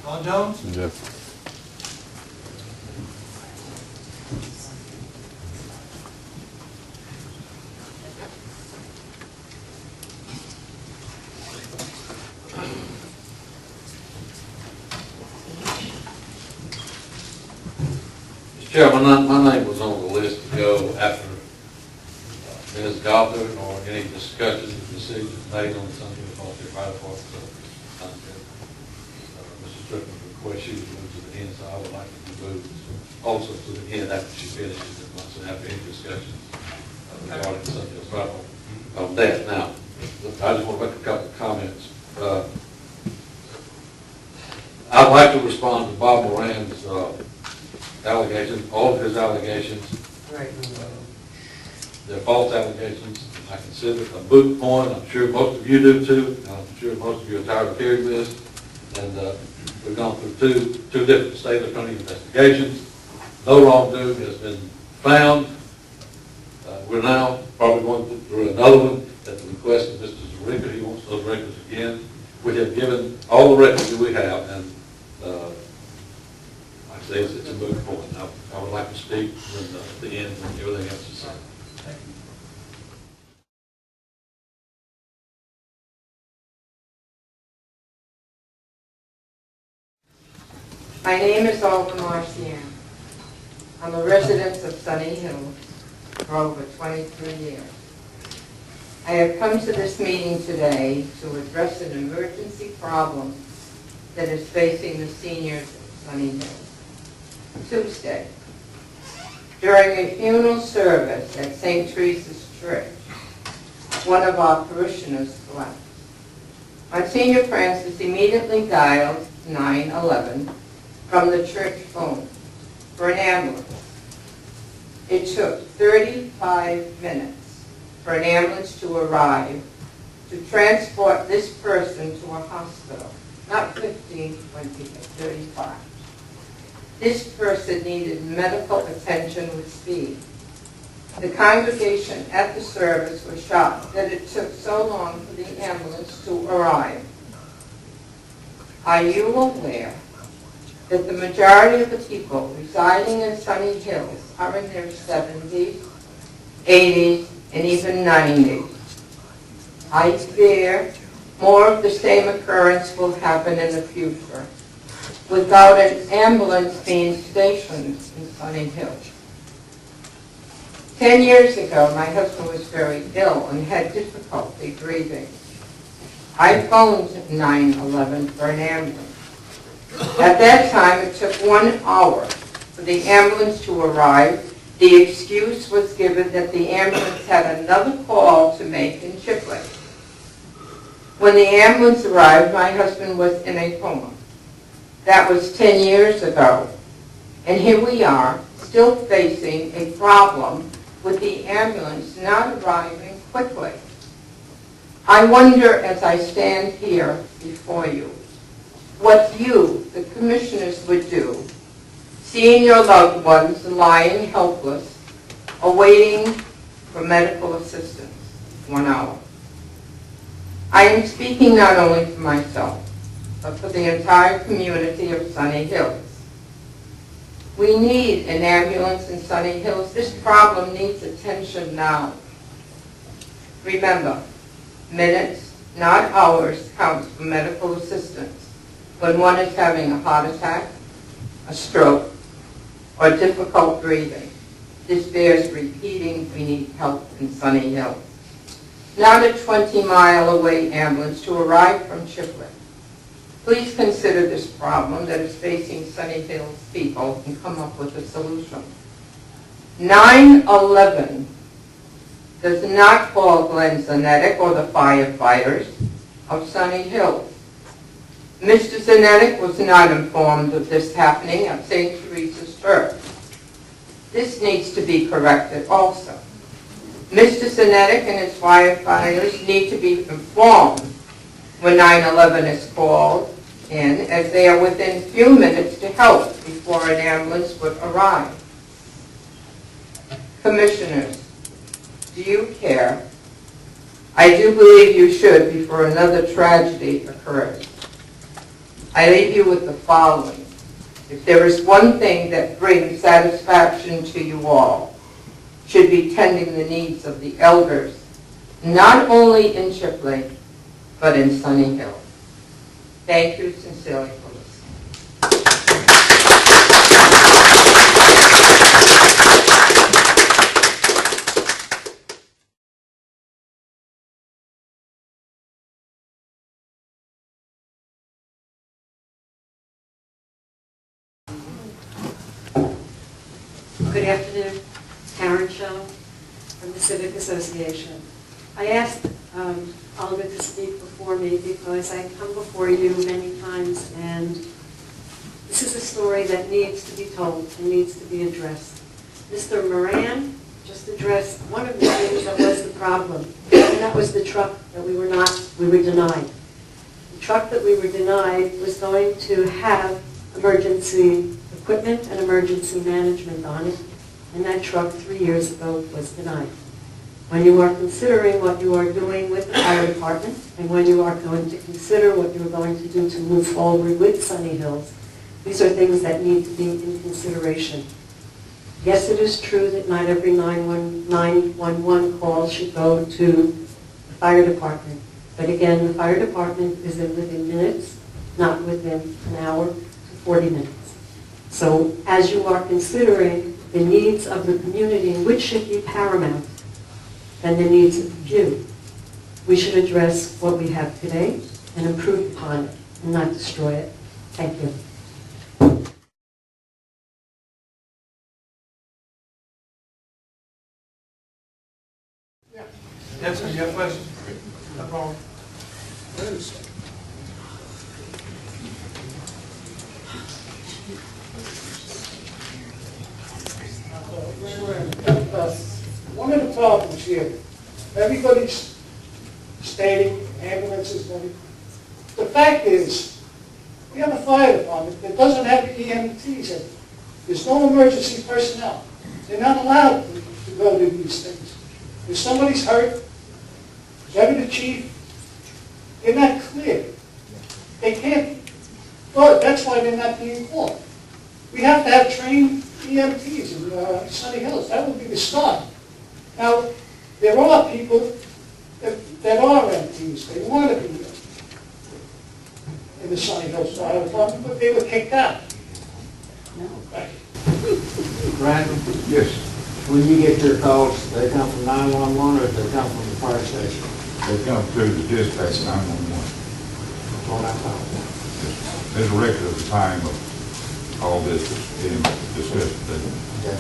Ron Jones? Yes. Mr. Chairman, my name was on the list to go after Ms. Gothard or any discussions or decisions made on something with volunteer fire department. So, Mrs. Strickland requests you to move to the end, so I would like to be moved also to the end after she finishes it, once and after any discussions regarding something else on that. Now, I just want to make a couple of comments. I'd like to respond to Bob Moran's allegations, all of his allegations. Right. They're false allegations. I consider it a moot point. I'm sure most of you do too. I'm sure most of you are tired of hearing this. And we've gone through two different state attorney investigations. No wrongdoing has been found. We're now probably going through another one at the request of Mr. Zarica. He wants those records again. We have given all the records that we have, and like I say, it's a moot point. I would like to speak at the end when everything else is said. Thank you. My name is Olga Marcian. I'm a resident of Sunny Hill for over 23 years. I have come to this meeting today to address an emergency problem that is facing the seniors of Sunny Hill. Tuesday, during a funeral service at St. Teresa's Church, one of our parishioners collapsed. Monsignor Francis immediately dialed 911 from the church phone for an ambulance. It took 35 minutes for an ambulance to arrive to transport this person to a hospital. Not 15, 20, but 35. This person needed medical attention with speed. The congregation at the service was shocked that it took so long for the ambulance to arrive. Are you aware that the majority of the people residing in Sunny Hills are in their 70s, 80s, and even 90s? I fear more of the same occurrence will happen in the future without an ambulance being stationed in Sunny Hills. 10 years ago, my husband was very ill and had difficulty breathing. I phoned 911 for an ambulance. At that time, it took 1 hour for the ambulance to arrive. The excuse was given that the ambulance had another call to make in Chipley. When the ambulance arrived, my husband was in a coma. That was 10 years ago. And here we are, still facing a problem with the ambulance not arriving quickly. I wonder, as I stand here before you, what you, the commissioners, would do, seeing your loved ones lying helpless, awaiting for medical assistance. 1 hour. I am speaking not only for myself, but for the entire community of Sunny Hills. We need an ambulance in Sunny Hills. This problem needs attention now. Remember, minutes, not hours, counts for medical assistance when one is having a heart attack, a stroke, or difficult breathing. This bears repeating. We need help in Sunny Hills. Not a 20-mile-away ambulance to arrive from Chipley. Please consider this problem that is facing Sunny Hills people and come up with a solution. 911 does not call Glenn Zanetic or the firefighters of Sunny Hills. Mr. Zanetic was not informed of this happening at St. Teresa's Church. This needs to be corrected also. Mr. Zanetic and his firefighters need to be informed when 911 is called in, as they are within few minutes to help before an ambulance would arrive. Commissioners, do you care? I do believe you should before another tragedy occurs. I leave you with the following. If there is one thing that brings satisfaction to you all, it should be tending the needs of the elders, not only in Chipley, but in Sunny Hill. Thank you sincerely for listening. Good afternoon, Karen Show from the Civic Association. I asked Oliver to speak before me because I come before you many times, and this is a story that needs to be told and needs to be addressed. Mr. Moran just addressed one of the things that was the problem, and that was the truck that we were denied. The truck that we were denied was going to have emergency equipment and emergency management on it, and that truck 3 years ago was denied. When you are considering what you are doing with the fire department, and when you are going to consider what you are going to do to move forward with Sunny Hills, these are things that need to be in consideration. Yes, it is true that not every 911 call should go to the fire department. But again, the fire department is within minutes, not within an hour to 40 minutes. So as you are considering the needs of the community, which should be paramount, than the needs of the few, we should address what we have today and improve upon it and not destroy it. Thank you. Yes, sir, you have a question? No problem. One of the problems here, everybody's stating ambulances, and everything. The fact is, we have a fire department that doesn't have EMTs in it. There's no emergency personnel. They're not allowed to go to these things. If somebody's hurt, whoever the chief, they're not clear. They can't, well, that's why they're not being called. We have to have trained EMTs in Sunny Hills. That would be the start. Now, there are people that are MPs. They want to be in the Sunny Hills Fire Department, but they were kicked out. No. Thank you. Brad, Yes, when you get your calls, they come from 911 or they come from the fire station? they come through the dispatch 911. That's what I thought. There's a record of the time of all this that's being discussed today. Okay.